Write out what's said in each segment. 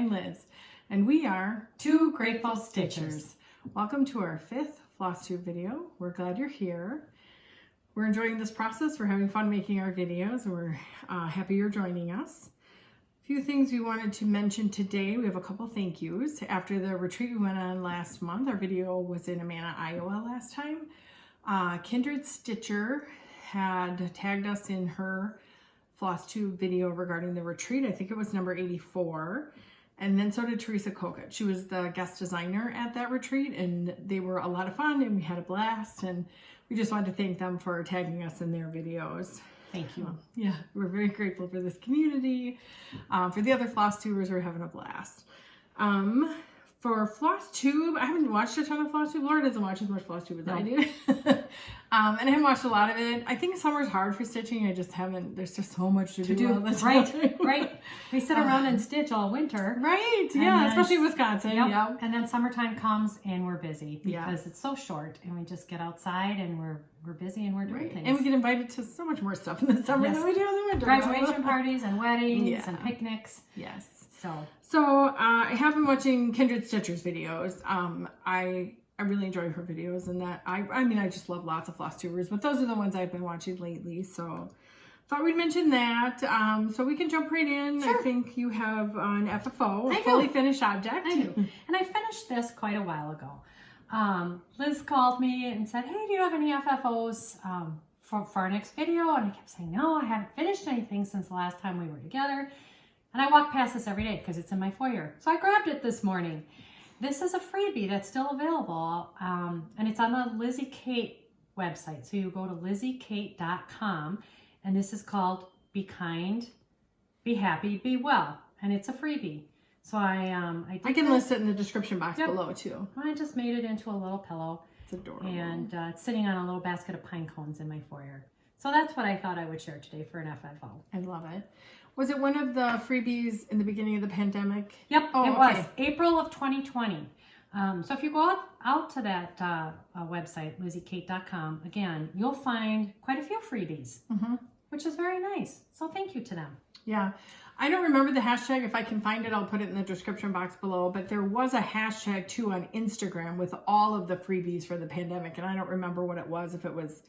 I'm Liz, and we are Two Grateful Stitchers. Welcome to our 5th Flosstube video. We're glad you're here. We're enjoying this process. We're having fun making our videos, and we're happy you're joining us. A few things we wanted to mention today. We have a couple thank yous. After the retreat we went on last month, our video was in Manor, Iowa last time. Kindred Stitcher had tagged us in her Flosstube video regarding the retreat. I think it was number 84. And then so did Teresa Kogut. She was the guest designer at that retreat, and they were a lot of fun, and we had a blast, and we just wanted to thank them for tagging us in their videos. Thank you. Yeah, we're very grateful for this community. For the other Flosstubers, we're having a blast. For Flosstube, I haven't watched a ton of Flosstube. Laura doesn't watch as much Flosstube as I do. And I haven't watched a lot of it. I think summer's hard for stitching. I just haven't, there's just so much to do all the time. Right. We sit around and stitch all winter. Right, yeah, especially Wisconsin. Yep. And then summertime comes and we're busy because it's so short, and we just get outside and we're busy and we're doing things. And we get invited to so much more stuff in the summer than we do in the winter. Graduation parties and weddings and picnics. Yes. So I have been watching Kindred Stitcher's videos. I really enjoy her videos, and that I mean I just love lots of Flosstubers, but those are the ones I've been watching lately. So thought we'd mention that. So we can jump right in. Sure. I think you have an FFO, a fully finished object. I do. And I finished this quite a while ago. Liz called me and said, "Hey, do you have any FFOs for our next video?" And I kept saying, "No, I haven't finished anything since the last time we were together." And I walk past this every day because it's in my foyer. So I grabbed it this morning. This is a freebie that's still available, and it's on the Lizzie Kate website. So you go to LizzieKate.com, and this is called Be Kind, Be Happy, Be Well, and it's a freebie. So I can list it in the description box below too. I just made it into a little pillow. It's adorable. And it's sitting on a little basket of pine cones in my foyer. So that's what I thought I would share today for an FFO. I love it. Was it one of the freebies in the beginning of the pandemic? Yep, it was. April of 2020. So if you go out to that website, LizzieKate.com, again, you'll find quite a few freebies, which is very nice. So thank you to them. Yeah. I don't remember the hashtag. If I can find it, I'll put it in the description box below. But there was a hashtag, too, on Instagram with all of the freebies for the pandemic. And I don't remember what it was, if it was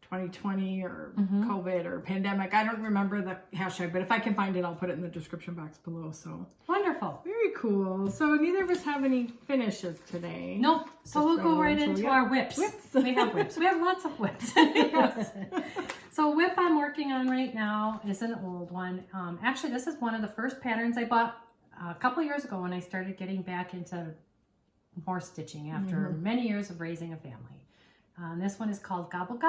2020 or COVID or pandemic. I don't remember the hashtag, but if I can find it, I'll put it in the description box below. So wonderful. Very cool. So neither of us have any finishes today. Nope. So we'll go right into our whips. We have whips. We have lots of whips. Yes. So whip I'm working on right now is an old one. Actually, this is one of the first patterns I bought a couple years ago when I started getting back into more stitching after many years of raising a family. This one is called Gobble,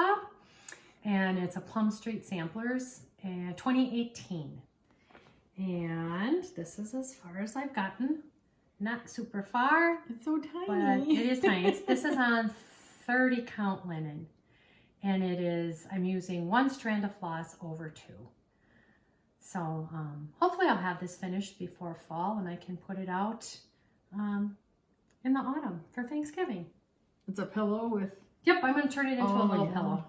and it's a Plum Street Samplers 2018. And this is as far as I've gotten. Not super far. It's so tiny. But it is tiny. This is on 30 count linen. And it is, I'm using 1 strand of floss over 2. So hopefully I'll have this finished before fall, and I can put it out in the autumn for Thanksgiving. It's a pillow with... Yep, I'm going to turn it into a little pillow.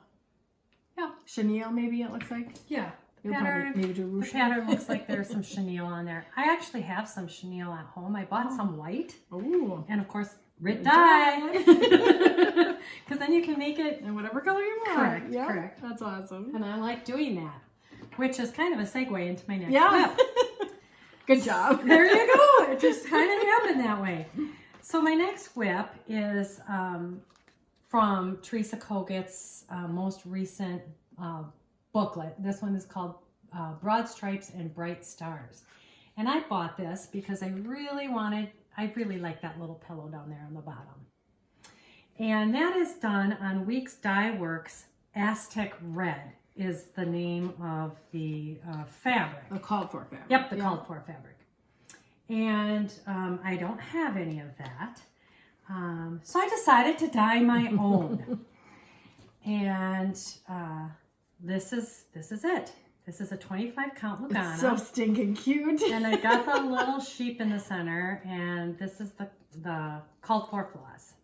Yeah. Chenille, maybe it looks like. Yeah. The pattern looks like there's some chenille on there. I actually have some chenille at home. I bought some white. Ooh. And of course, red dye. Because then you can make it in whatever color you want. Correct. Yeah, correct. That's awesome. And I like doing that, which is kind of a segue into my next whip. Good job. There you go. It just kind of happened that way. So my next whip is from Teresa Kogut's most recent booklet. This one is called Broad Stripes and Bright Stars. And I bought this because I really like that little pillow down there on the bottom. And that is done on Weeks Dye Works Aztec Red is the name of the fabric. The called for fabric. Yep, the called for fabric. And I don't have any of that. So I decided to dye my own. And this is it. This is a 25 count Lugana. It's so stinking cute. And I got the little sheep in the center, and this is the called for floss.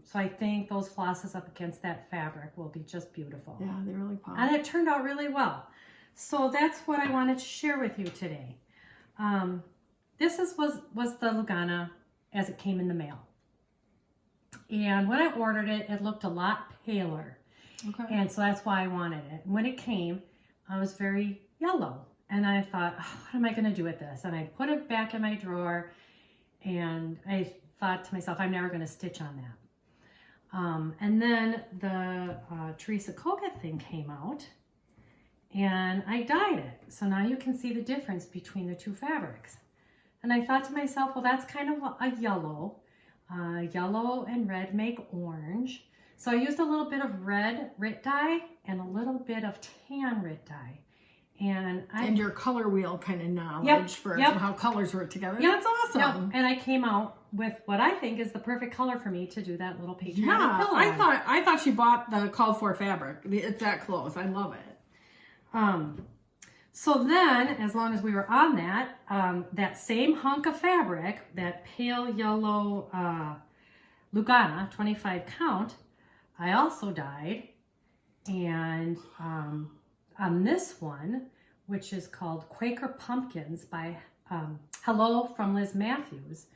So I think those flosses up against that fabric will be just beautiful. Yeah, they really pop. And it turned out really well. So that's what I wanted to share with you today. this was the Lugana as it came in the mail. And when I ordered it, it looked a lot paler. Okay. And so that's why I wanted it. When it came, I was very yellow. And I thought, oh, what am I going to do with this? And I put it back in my drawer. And I thought to myself, I'm never going to stitch on that. And then the Teresa Kogut thing came out. And I dyed it. So now you can see the difference between the two fabrics. And I thought to myself, well, that's kind of a yellow. Yellow and red make orange. So I used a little bit of red RIT dye and a little bit of tan RIT dye. And your color wheel kind of knowledge for how colors work together. That's awesome. Yep. And I came out with what I think is the perfect color for me to do that little patriotic pillow. I thought she bought the called for fabric. It's that close. I love it. So then, as long as we were on that, that same hunk of fabric, that pale yellow Lugana, 25 count, I also dyed. And on this one, which is called Quaker Pumpkins by Hello from Liz Matthews.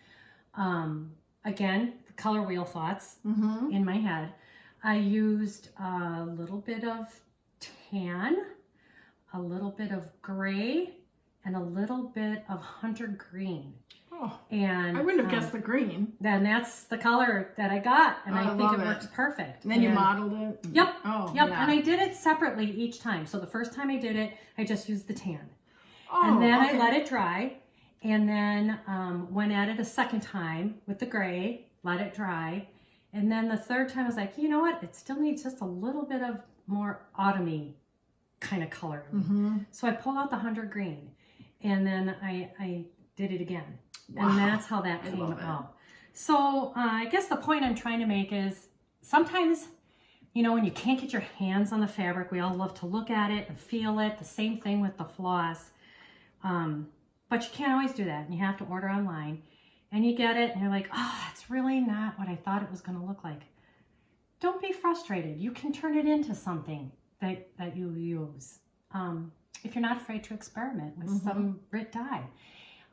Again, the color wheel thoughts in my head. I used a little bit of tan, a little bit of gray, and a little bit of hunter green. Oh, and I wouldn't have guessed the green. Then that's the color that I got, and I think it works perfect. And then you modeled it? Yep. Oh, yep. Yeah. And I did it separately each time. So the first time I did it, I just used the tan. Oh, and then I let it dry. And then went at it a second time with the gray, let it dry. And then the third time I was like, you know what? It still needs just a little bit of more autumny kind of color. So I pulled out the hunter green, and then I did it again. Wow. And that's how that came out. So I guess the point I'm trying to make is sometimes, you know, when you can't get your hands on the fabric, we all love to look at it and feel it. The same thing with the floss. But you can't always do that. And you have to order online. And you get it, and you're like, oh, that's really not what I thought it was going to look like. Don't be frustrated. You can turn it into something that you use. If you're not afraid to experiment with some RIT dye.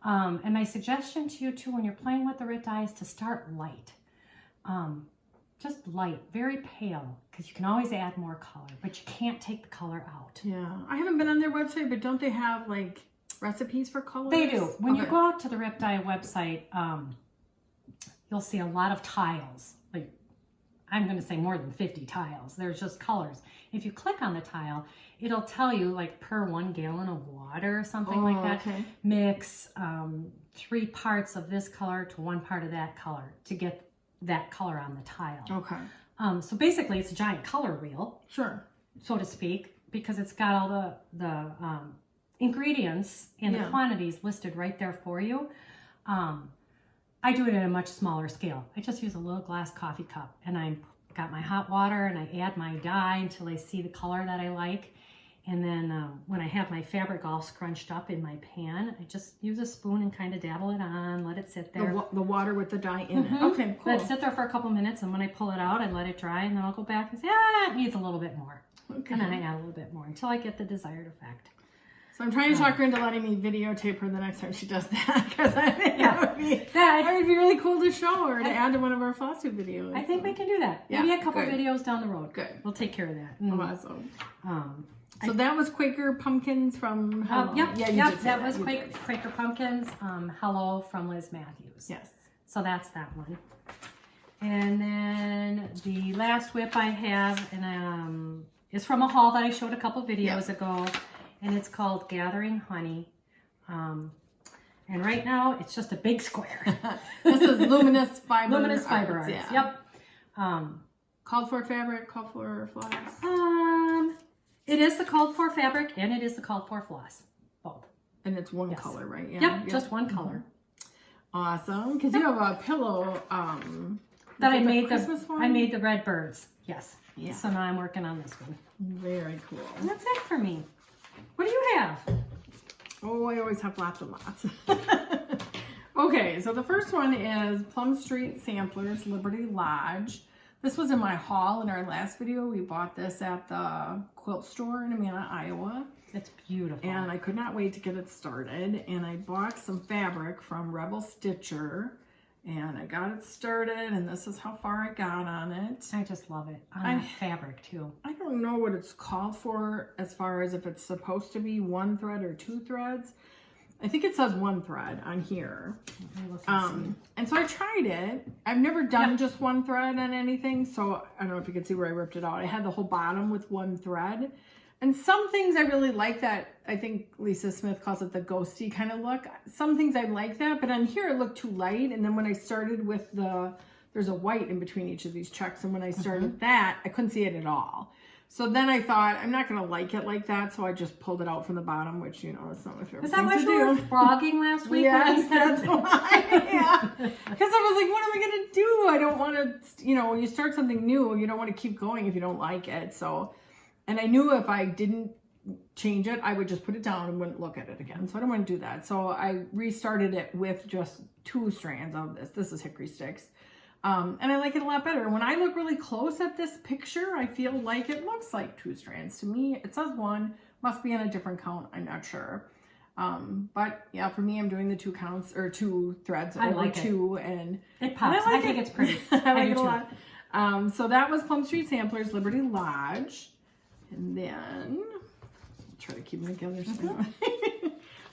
And my suggestion to you too, when you're playing with the RIT dye, is to start light. Just light, very pale, because you can always add more color, but you can't take the color out. Yeah, I haven't been on their website, but don't they have like recipes for colors? They do. When you go out to the RIT dye website, you'll see a lot of tiles. Like, I'm going to say more than 50 tiles. There's just colors. If you click on the tile, it'll tell you like per 1 gallon of water or something like that. Okay. Mix 3 parts of this color to 1 part of that color to get that color on the tile. Okay. So basically it's a giant color wheel. Sure. So to speak, because it's got all the ingredients and the quantities listed right there for you. I do it at a much smaller scale. I just use a little glass coffee cup, and I got my hot water, and I add my dye until I see the color that I like. And then when I have my fabric all scrunched up in my pan, I just use a spoon and kind of dabble it on, let it sit there. The water with the dye in it. Okay, cool. Let it sit there for a couple minutes, and when I pull it out, I let it dry, and then I'll go back and say, it needs a little bit more. Okay. And then I add a little bit more until I get the desired effect. So I'm trying to talk her into letting me videotape her the next time she does that, because I think that would be really cool to show her, to add to one of our Flosstube videos. I think we can do that. Maybe a couple videos down the road. Good. We'll take care of that. Awesome. So that was Quaker Pumpkins from Hello. That was Quaker Pumpkins. Hello from Liz Matthews. Yes. So that's that one. And then the last whip I have is from a haul that I showed a couple videos ago. And it's called Gathering Honey. And right now, it's just a big square. This is Luminous Fiber Luminous Fiber Arts. Yeah. Yep. Called for fabric, called for floss? It is the called for fabric, and it is the called for floss. Both. And it's one color, right? Yeah. Yep, just one color. Awesome. Because you have a pillow that I made Christmas one? I made the red birds. Yes. Yeah. So now I'm working on this one. Very cool. And that's it for me. What do you have? Oh, I always have lots and lots. Okay, so the first one is Plum Street Samplers, Liberty Lodge. This was in my haul in our last video. We bought this at the quilt store in Manor, Iowa. It's beautiful. And I could not wait to get it started. And I bought some fabric from Rebel Stitcher. And I got it started, and this is how far I got on it. I just love it. On that fabric, too. I don't know what it's called for as far as if it's supposed to be 1 thread or 2 threads. I think it says 1 thread on here. And so I tried it. I've never done just 1 thread on anything, so I don't know if you can see where I ripped it out. I had the whole bottom with 1 thread. And some things I really like that. I think Lisa Smith calls it the ghosty kind of look. Some things I like that, but on here it looked too light. And then when I started with there's a white in between each of these checks. And when I started that, I couldn't see it at all. So then I thought, I'm not going to like it like that. So I just pulled it out from the bottom, which, you know, it's not my favorite Is that thing why to you were do. frogging last week? Yes, that's why. Yeah. Because I was like, what am I going to do? I don't want to, you know, when you start something new, you don't want to keep going if you don't like it. So... And I knew if I didn't change it, I would just put it down and wouldn't look at it again. So I don't want to do that. So I restarted it with just 2 strands of this. This is hickory sticks. And I like it a lot better. When I look really close at this picture, I feel like it looks like 2 strands. To me, it says 1. Must be on a different count. I'm not sure. But yeah, for me, I'm doing the 2 counts or 2 threads over 2. And it pops. I think it's pretty. I like it a lot. So that was Plum Street Samplers, Liberty Lodge. And then try to keep them together.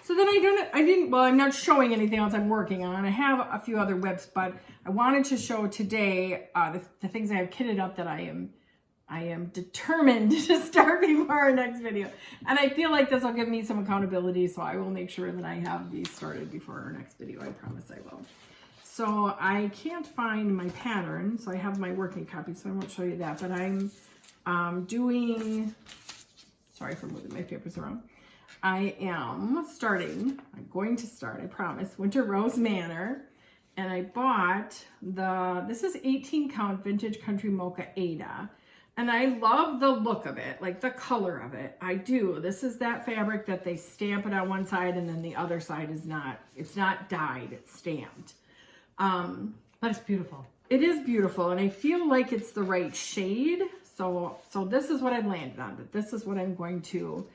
So then I'm not showing anything else I'm working on. I have a few other whips, but I wanted to show today the things I have kitted up that I am determined to start before our next video. And I feel like this will give me some accountability, so I will make sure that I have these started before our next video. I promise I will. So I can't find my pattern, so I have my working copy, so I won't show you that, but I'm doing, sorry for moving my papers around. I'm going to start, I promise, Winter Rose Manor. And I bought this is 18 count vintage country mocha Ada. And I love the look of it, like the color of it. I do. This is that fabric that they stamp it on one side and then the other side is not, it's not dyed, it's stamped. But it's beautiful. It is beautiful, and I feel like it's the right shade. So this is what I've landed on, but this is what I'm going to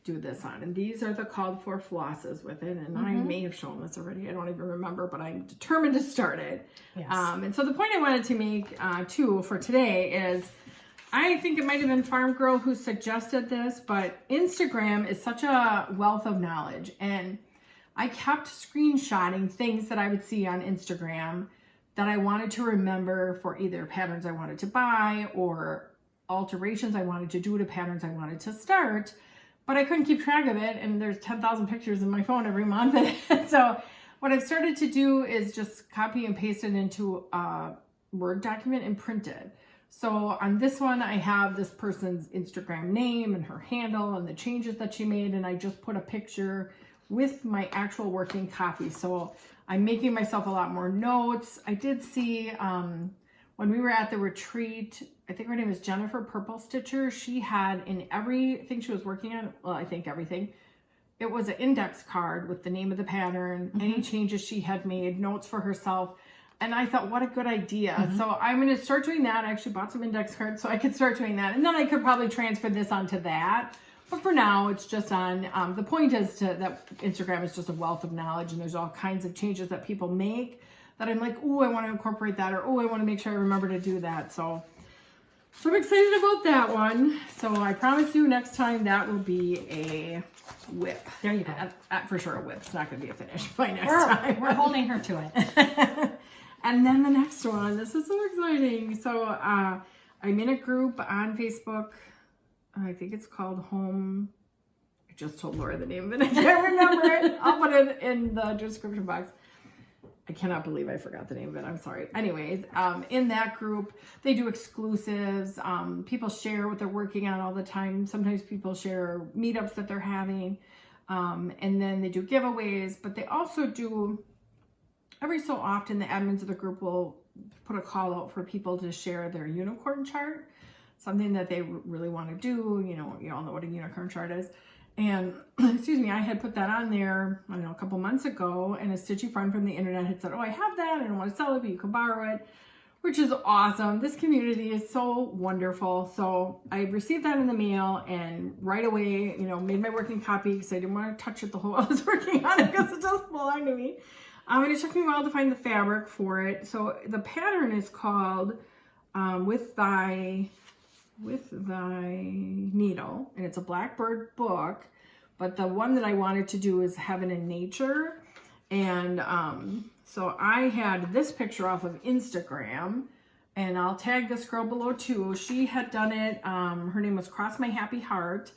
do this on. And these are the called for flosses with it. And I may have shown this already. I don't even remember, but I'm determined to start it. Yes. And so the point I wanted to make too for today is, I think it might have been Farm Girl who suggested this, but Instagram is such a wealth of knowledge. And I kept screenshotting things that I would see on Instagram that I wanted to remember for either patterns I wanted to buy or alterations I wanted to do to patterns I wanted to start, but I couldn't keep track of it, and there's 10,000 pictures in my phone every month. So what I've started to do is just copy and paste it into a Word document and print it. So on this one, I have this person's Instagram name and her handle and the changes that she made, and I just put a picture with my actual working copy. So I'm making myself a lot more notes. I did see when we were at the retreat, I think her name is Jennifer Purple Stitcher. She had in everything she was working on, well, I think everything, it was an index card with the name of the pattern, any changes she had made, notes for herself. And I thought, what a good idea. So I'm going to start doing that. I actually bought some index cards so I could start doing that. And then I could probably transfer this onto that. But for now, it's just on, the point is that Instagram is just a wealth of knowledge, and there's all kinds of changes that people make that I'm like, oh, I want to incorporate that, or oh, I want to make sure I remember to do that. So I'm excited about that one. So I promise you next time that will be a whip. There you go. For sure a whip. It's not going to be a finish by next time. We're holding her to it. And then the next one, this is so exciting. So I'm in a group on Facebook. I think it's called Home. I just told Laura the name of it. I can't remember it. I'll put it in the description box. I cannot believe I forgot the name of it. I'm sorry. Anyways, in that group, they do exclusives. People share what they're working on all the time. Sometimes people share meetups that they're having. And then they do giveaways. But they also do, every so often, the admins of the group will put a call out for people to share their unicorn chart. Something that they really want to do. You know, you all know what a unicorn chart is. And, excuse me, I had put that on there, I don't know, a couple months ago, and a stitchy friend from the internet had said, oh, I have that, I don't want to sell it, but you can borrow it. which is awesome. This community is so wonderful. So I received that in the mail and right away, you know, made my working copy because I didn't want to touch it the whole while I was working on it because it doesn't belong to me. And it took me a while to find the fabric for it. So the pattern is called With Thy Needle, and it's a Blackbird book. But the one that I wanted to do is Heaven and Nature. And so I had this picture off of Instagram, and I'll tag this girl below too. She had done it. Her name was Cross My Happy Heart.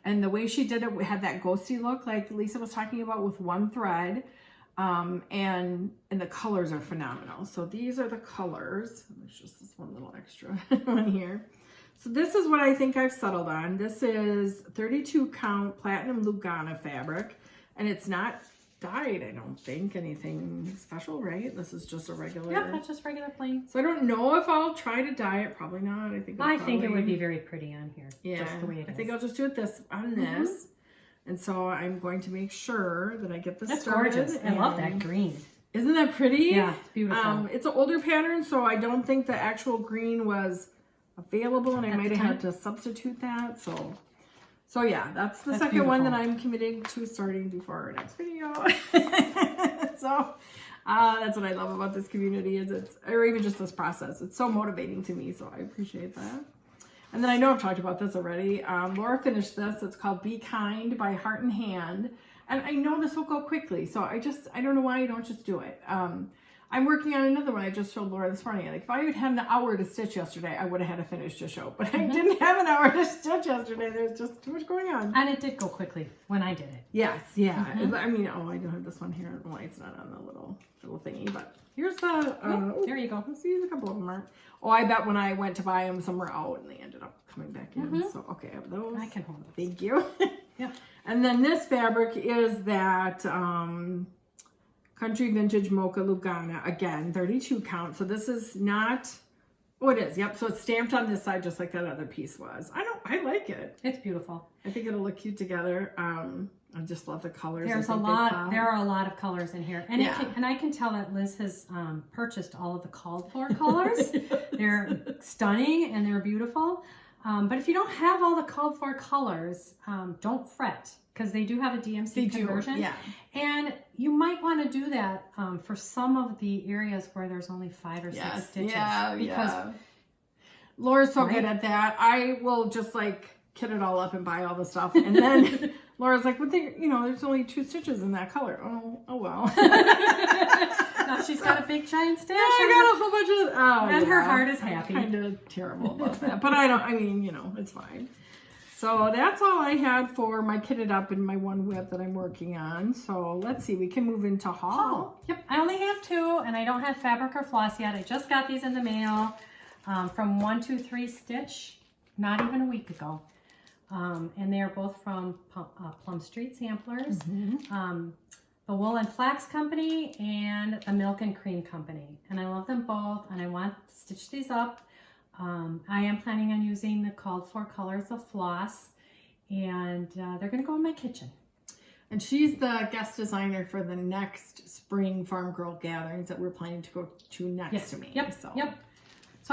And the way she did it had that ghosty look like Lisa was talking about with one thread. And the colors are phenomenal. So these are the colors. There's just this one little extra one here. So this is what I think I've settled on. This is 32 count platinum Lugana fabric, and it's not dyed, I don't think, anything special, right? This is just a regular. Yep, that's just regular plain. So I don't know if I'll try to dye it. Probably not. I think it would be very pretty on here. Yeah, just the way it is. I think I'll just do it on this. And so I'm going to make sure that I get this started. That's gorgeous. I love that green. Isn't that pretty? Yeah, it's beautiful. It's an older pattern, so I don't think the actual green was available, and I might have had to substitute that. So yeah, that's the second beautiful. one that I'm committing to starting before our next video. So that's what I love about this community or even just this process. It's so motivating to me, so I appreciate that. And then I know I've talked about this already. Laura finished this. It's called Be Kind by Heart and Hand. And I know this will go quickly, so I don't know why you don't just do it. I'm working on another one I just showed Laura this morning. Like, if I had had an hour to stitch yesterday, I would have had to finish the show. But I didn't have an hour to stitch yesterday. There's just too much going on. And it did go quickly when I did it. Yes, yeah. I mean, I do have this one here. The light's not on the little thingy, but here's the... there you go. Let's see, a couple of them are... Oh, I bet when I went to buy them, some were out, and they ended up coming back in. So, okay, I have those. I can hold those. Thank you. Yeah. And then this fabric is that... Country Vintage Mocha Lugana, again, 32 count. So this is not, oh, it is. Yep. So it's stamped on this side just like that other piece was. I like it. It's beautiful. I think it'll look cute together. I just love the colors. There are a lot of colors in here. And I can tell that Liz has purchased all of the called for colors. They're stunning and they're beautiful. But if you don't have all the called for colors, don't fret, because they do have a DMC conversion. Yeah. And you might want to do that for some of the areas where there's only 5 or 6 stitches. Because Laura's so good at that. I will just like kit it all up and buy all the stuff. And then Laura's like, well, there's only 2 stitches in that color. Oh well. Now she's got a big giant stash. I got a whole bunch of, and her heart is happy. I'm kind of terrible about that. But it's fine. So that's all I had for my kitted up and my one whip that I'm working on. So let's see, we can move into haul. Yep, I only have 2 and I don't have fabric or floss yet. I just got these in the mail from 123 Stitch, not even a week ago. And they are both from Plum Street Samplers, the Wool and Flax Company, and the Milk and Cream Company. And I love them both, and I want to stitch these up. I am planning on using the called for colors of floss, and they're going to go in my kitchen. And she's the guest designer for the next spring Farm Girl gatherings that we're planning to go to next to me. So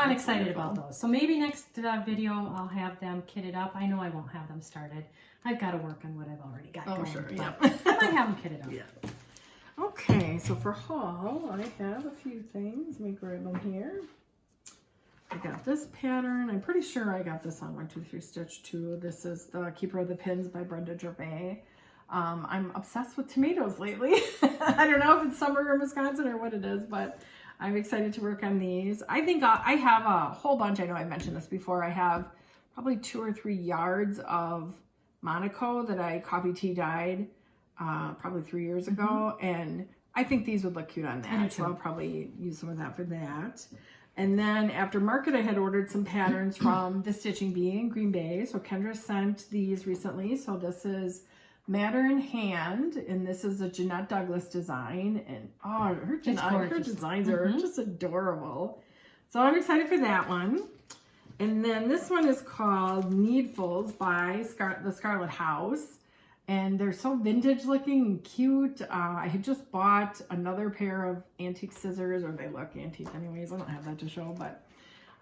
I'm excited about those. So maybe next video I'll have them kitted up. I know I won't have them started. I've got to work on what I've already got going. Sure, I might have them kitted up. Yeah. Okay, so for haul, I have a few things. Let me grab them here. I got this pattern. I'm pretty sure I got this on 123 Stitch too. This is the Keeper of the Pins by Brenda Gervais. I'm obsessed with tomatoes lately. I don't know if it's summer in Wisconsin or what it is, but I'm excited to work on these. I think I have a whole bunch. I know I mentioned this before. I have probably 2 or 3 yards of Monaco that I coffee tea dyed probably 3 years ago. And I think these would look cute on that. So I'll probably use some of that for that. And then after market, I had ordered some patterns from The Stitching Bee in Green Bay. So Kendra sent these recently. So this is Manor in Hand, and this is a Jeanette Douglas design. And her designs are just adorable. So I'm excited for that one. And then this one is called Needfuls by the Scarlet House. And they're so vintage looking and cute. I had just bought another pair of antique scissors, or they look antique anyways. I don't have that to show, but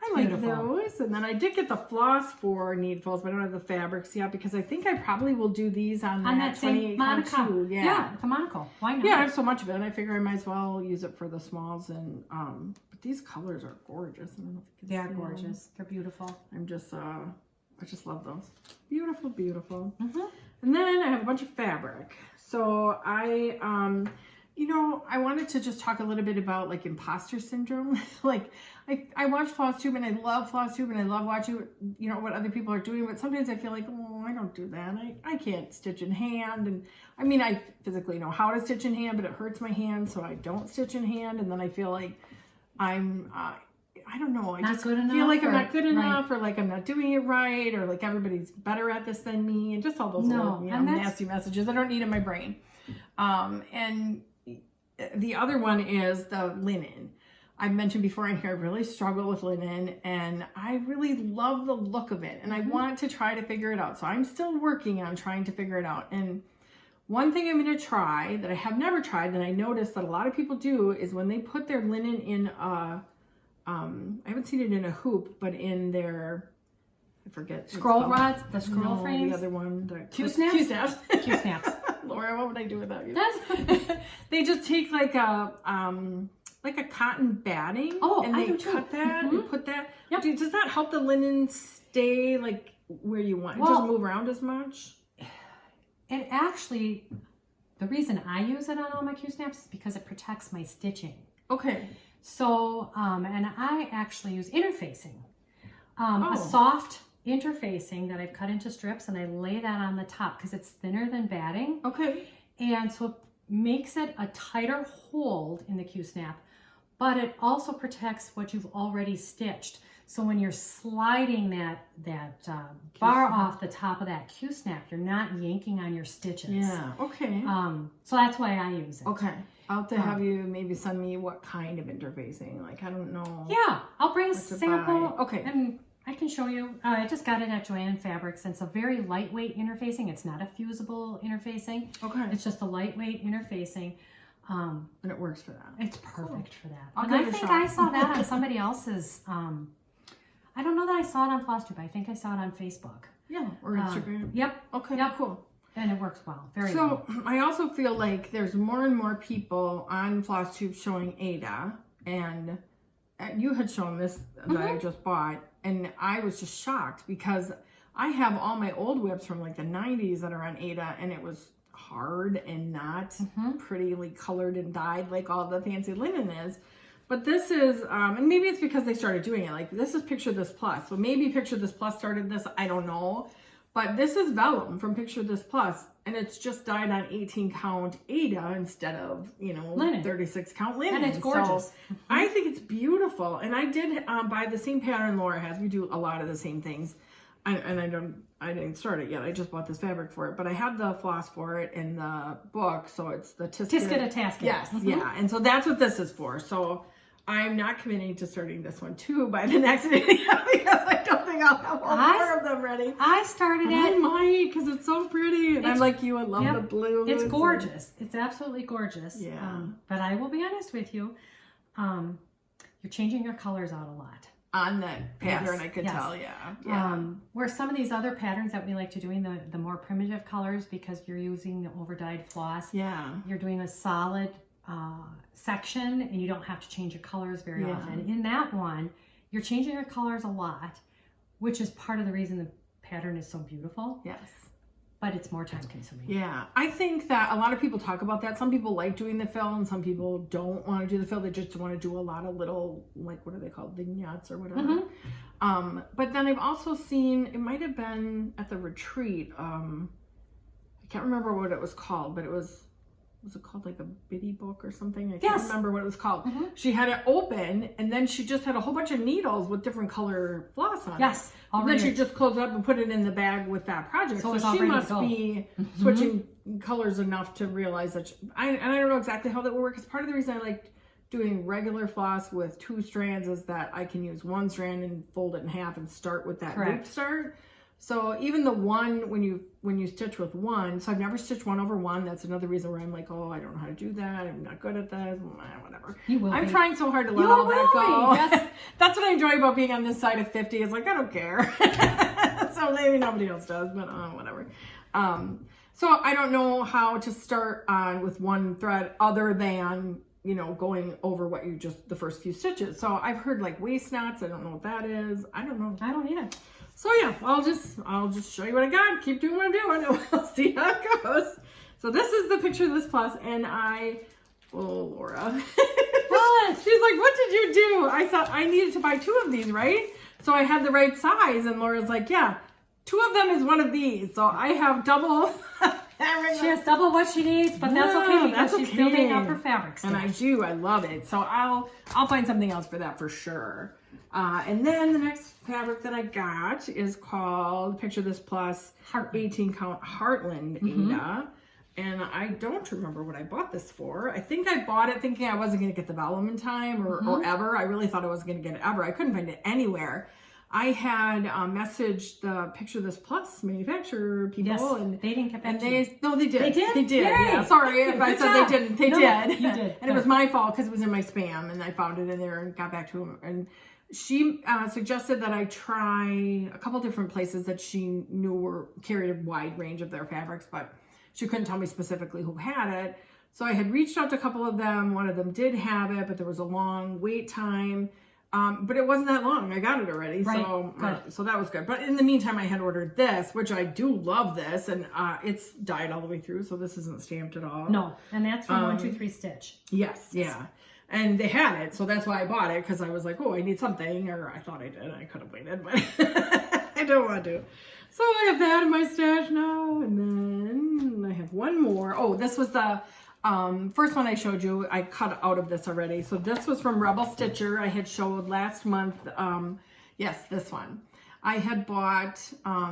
I like those. And then I did get the floss for needfuls, but I don't have the fabrics yet because I think I probably will do these on that same monocle. Yeah, the monocle. Why not? Yeah, I have so much of it. I figure I might as well use it for the smalls. And but these colors are gorgeous. I don't know if you can see gorgeous. They're beautiful. I'm just I just love those. Beautiful, beautiful. And then I have a bunch of fabric. So I, you know, I wanted to just talk a little bit about like imposter syndrome. Like I watch Flosstube and I love Flosstube and I love watching, you know, what other people are doing. But sometimes I feel like, oh, I don't do that. I can't stitch in hand. And I mean, I physically know how to stitch in hand, but it hurts my hand. So I don't stitch in hand. And then I feel like I'm, I don't know. I just feel like I'm not good enough, or like I'm not doing it right, or like everybody's better at this than me, and just all those little, you know, nasty messages I don't need in my brain. And the other one is the linen. I've mentioned before in here, I really struggle with linen, and I really love the look of it, and I want to try to figure it out. So I'm still working on trying to figure it out. And one thing I'm going to try that I have never tried, and I noticed that a lot of people do, is when they put their linen in a I haven't seen it in a hoop, but in their, I forget. Scroll rods? The scroll frames? The other one. The Q-snaps? Q-snaps. Q-snaps. Laura, what would I do without you? They just take like a cotton batting. Oh, and they cut that and put that. Yep. Does that help the linen stay like where you want? It doesn't move around as much? It actually, the reason I use it on all my Q-snaps is because it protects my stitching. Okay. So, and I actually use interfacing, a soft interfacing that I've cut into strips, and I lay that on the top because it's thinner than batting. Okay. And so it makes it a tighter hold in the Q-snap, but it also protects what you've already stitched. So when you're sliding that bar off the top of that Q-snap, you're not yanking on your stitches. Yeah, okay. So that's why I use it. Okay. I'll have to have you maybe send me what kind of interfacing. Like, I don't know. Yeah, I'll bring a sample. Okay. And I can show you. I just got it at Joann Fabrics. It's a very lightweight interfacing. It's not a fusible interfacing. Okay. It's just a lightweight interfacing. And it works for that. It's perfect for that. I'll and I think I saw that on somebody else's. I don't know that I saw it on Flosstube. I think I saw it on Facebook. Yeah, or Instagram. Yep. Okay, yep. Cool. And it works well. Very well. So I also feel like there's more and more people on Flosstube showing Ada, and you had shown this that I just bought, and I was just shocked because I have all my old whips from like the 90s that are on Ada, and it was hard and not prettily colored and dyed like all the fancy linen is. But this is, and maybe it's because they started doing it. Like, this is Picture This Plus. So maybe Picture This Plus started this. I don't know. But this is vellum from Picture This Plus. And it's just dyed on 18 count Ada instead of, you know, linen. 36 count linen. And it's gorgeous. So I think it's beautiful. And I did buy the same pattern Laura has. We do a lot of the same things. And I didn't start it yet. I just bought this fabric for it. But I have the floss for it in the book. So it's the Tisket to Tasket. Yes, yeah. And so that's what this is for. So I'm not committing to starting this one too by the next video because I don't think I'll have all four of them ready. I started it. I might because it's so pretty. And I'm like you, I love the blue. It's gorgeous. It's absolutely gorgeous. Yeah. But I will be honest with you. You're changing your colors out a lot. On that pattern, I could tell, yeah. Where some of these other patterns that we like to do in the more primitive colors, because you're using the over-dyed floss, you're doing a solid section and you don't have to change your colors very often. In that one, you're changing your colors a lot, which is part of the reason the pattern is so beautiful. Yes. But it's more time consuming. Yeah. I think that a lot of people talk about that. Some people like doing the fill and some people don't want to do the fill. They just want to do a lot of little, like, what are they called? Vignettes or whatever. But then I've also seen, it might have been at the retreat. I can't remember what it was called, but it was it called like a biddy book or something? I can't remember what it was called. She had it open and then she just had a whole bunch of needles with different color floss on it. And then she just closed it up and put it in the bag with that project. So she must be switching colors enough to realize that and I don't know exactly how that will work. Because part of the reason I liked doing regular floss with 2 strands is that I can use one strand and fold it in half and start with that loop start. So even the one, when you stitch with one, so I've never stitched 1 over 1. That's another reason where I'm like, oh, I don't know how to do that. I'm not good at this. Whatever. You will I'm be. trying so hard to let You all will that go. be. That's what I enjoy about being on this side of 50. It's like, I don't care. So maybe nobody else does, but whatever. So I don't know how to start on with one thread other than, you know, going over what you just, the first few stitches. So I've heard like waist knots. I don't know what that is. I don't know. I don't either. So yeah, I'll just show you what I got. Keep doing what I'm doing and we'll see how it goes. So this is the picture of this plus, and oh, Laura. What? She's like, what did you do? I thought I needed to buy 2 of these, right? So I had the right size, and Laura's like, yeah, 2 of them is one of these. So I have double. She has double what she needs, but that's okay because she's building up her fabric stash. And I do. I love it. So I'll find something else for that for sure. And then the next fabric that I got is called, picture this plus, 18 count Heartland Ada. And I don't remember what I bought this for. I think I bought it thinking I wasn't going to get the vellum in time or ever. I really thought I wasn't going to get it ever. I couldn't find it anywhere. I had messaged the Picture This Plus manufacturer people. Yes, and they didn't get back to you. No, they did. They did? They did. Yay. Yeah. Sorry if I said they didn't. They did. You did. And it was my fault because it was in my spam, and I found it in there and got back to him. And she suggested that I try a couple different places that she knew carried a wide range of their fabrics, but she couldn't tell me specifically who had it. So I had reached out to a couple of them. One of them did have it, but there was a long wait time. But it wasn't that long. I got it already. Right. So that was good. But in the meantime, I had ordered this, which I do love this. And it's dyed all the way through. So this isn't stamped at all. No. And that's from 1, 2, 3 Stitch. Yes. Yeah. And they had it. So that's why I bought it. Because I was like, oh, I need something. Or I thought I did. I could have waited. But I don't want to. So I have that in my stash now. And then I have one more. Oh, this was the... first one I showed you, I cut out of this already. So this was from Rebel Stitcher. I had showed last month. Yes, this one. I had bought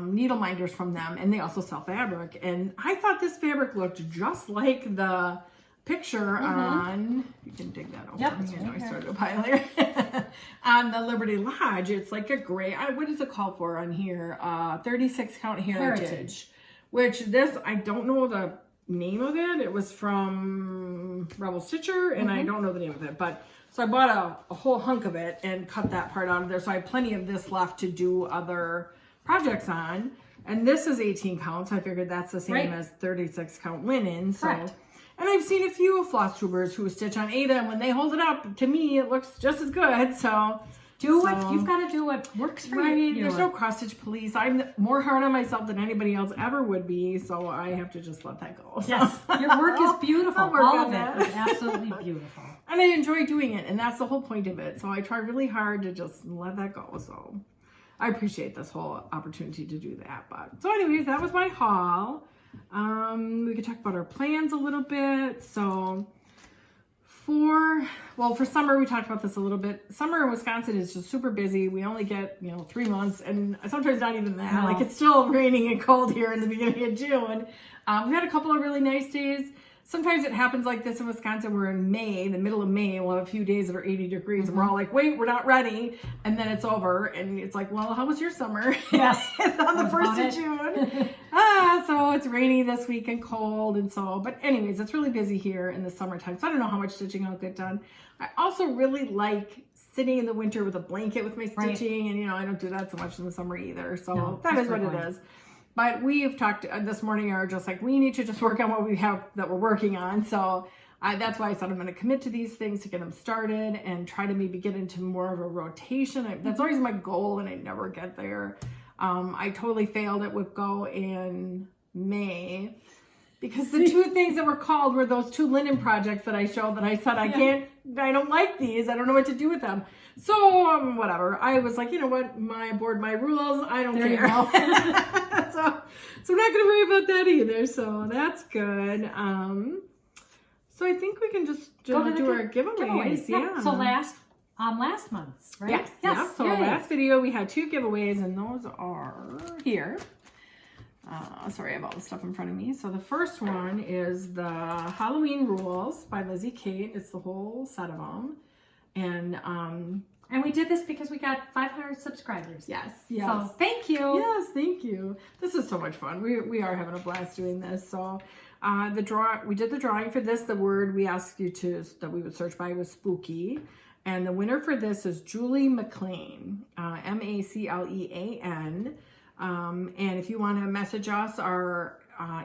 needle minders from them, and they also sell fabric. And I thought this fabric looked just like the picture on, you can dig that open. Yep, I know I started a pile here. On the Liberty Lodge, it's like a gray, what is it called for on here? 36 count heritage. Which this, I don't know the name of it. It was from Rebel Stitcher, and I don't know the name of it, but so I bought a whole hunk of it and cut that part out of there. So I have plenty of this left to do other projects on. And this is 18 counts. I figured that's the same as 36 count linen. So, Correct. And I've seen a few Flosstubers who stitch on Ada, and when they hold it up, to me, it looks just as good. So Do what you've got to do what works for you. There's no cross stitch police. I'm more hard on myself than anybody else ever would be, so I have to just let that go. Yes, your work is beautiful. All of it is absolutely beautiful. And I enjoy doing it, and that's the whole point of it. So I try really hard to just let that go. So I appreciate this whole opportunity to do that. But so anyways, that was my haul. We could talk about our plans a little bit. So for summer, we talked about this a little bit. Summer in Wisconsin is just super busy. We only get, 3 months, and sometimes not even that. No. Like, it's still raining and cold here in the beginning of June. We had a couple of really nice days. Sometimes it happens like this in Wisconsin. We're in May, the middle of May. We'll have a few days that are 80 degrees, and we're all like, wait, we're not ready. And then it's over, and it's like, well, how was your summer? Yes. It's on the 1st of June. So it's rainy this week and cold, and so, but anyways, it's really busy here in the summertime. So I don't know how much stitching I'll get done. I also really like sitting in the winter with a blanket with my stitching, and I don't do that so much in the summer either. So that is what it is. But we've talked this morning, are just like, we need to just work on what we have that we're working on. So that's why I said I'm going to commit to these things to get them started and try to maybe get into more of a rotation. That's always my goal, and I never get there. I totally failed at Whip Go in May because the 2 things that were called were those 2 linen projects that I showed that I said I don't like these. I don't know what to do with them. So whatever. I was like, you know what? My board, my rules. I don't care. So I'm not going to worry about that either. So that's good. So I think we can just do our giveaways. Yeah. So last month's, right? Yes. Yeah. So last video we had 2 giveaways, and those are here. Sorry, I have all the stuff in front of me. So the first one is the Halloween Rules by Lizzie Kate. It's the whole set of them. And And we did this because we got 500 subscribers. Yes. So thank you. Yes, thank you. This is so much fun. We are having a blast doing this. So we did the drawing for this. The word we asked you that we would search by was spooky. And the winner for this is Julie McLean, MacLean. And if you want to message us, our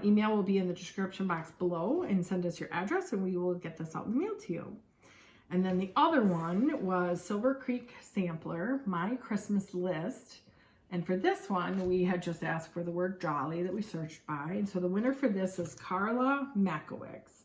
email will be in the description box below, and send us your address and we will get this out in the mail to you. And then the other one was Silver Creek Sampler, My Christmas List. And for this one, we had just asked for the word jolly that we searched by. And so the winner for this is Carla Makowicz,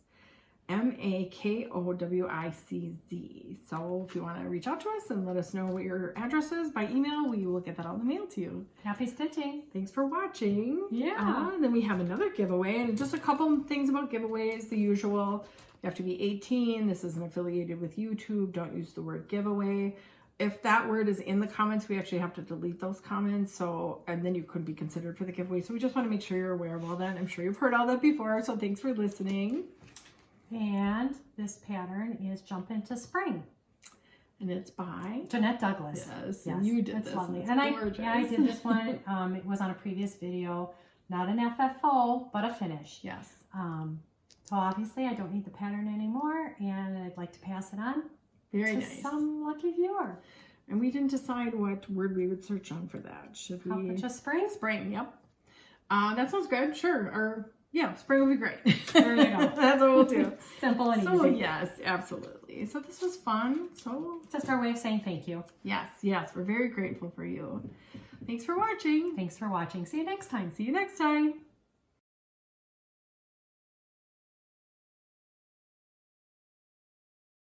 MAKOWICZ. So if you want to reach out to us and let us know what your address is by email, we will get that out in the mail to you. Happy stitching. Thanks for watching. Yeah. And then we have another giveaway, and just a couple things about giveaways. The usual, you have to be 18. This isn't affiliated with YouTube. Don't use the word giveaway. If that word is in the comments, we actually have to delete those comments. So, and then you couldn't be considered for the giveaway. So we just want to make sure you're aware of all that. I'm sure you've heard all that before. So thanks for listening. And this pattern is Jump Into Spring. And it's by Jeanette Douglas. Yes, Yes, you did it's this. lovely. It's And gorgeous. I did this one. It was on a previous video. Not an FFO, but a finish. Yes. So obviously I don't need the pattern anymore, and I'd like to pass it on Very to nice. some lucky viewer. And we didn't decide what word we would search on for that. Should How we? about just spring? Spring, yep. That sounds good. Sure. Or yeah, spring will be great. There you go. That's what we'll do. Simple and So easy. yes, absolutely. So this was fun. So Just our way of saying thank you. yes, we're very grateful for you. Thanks for watching. Thanks for watching. See you next time. See you next time.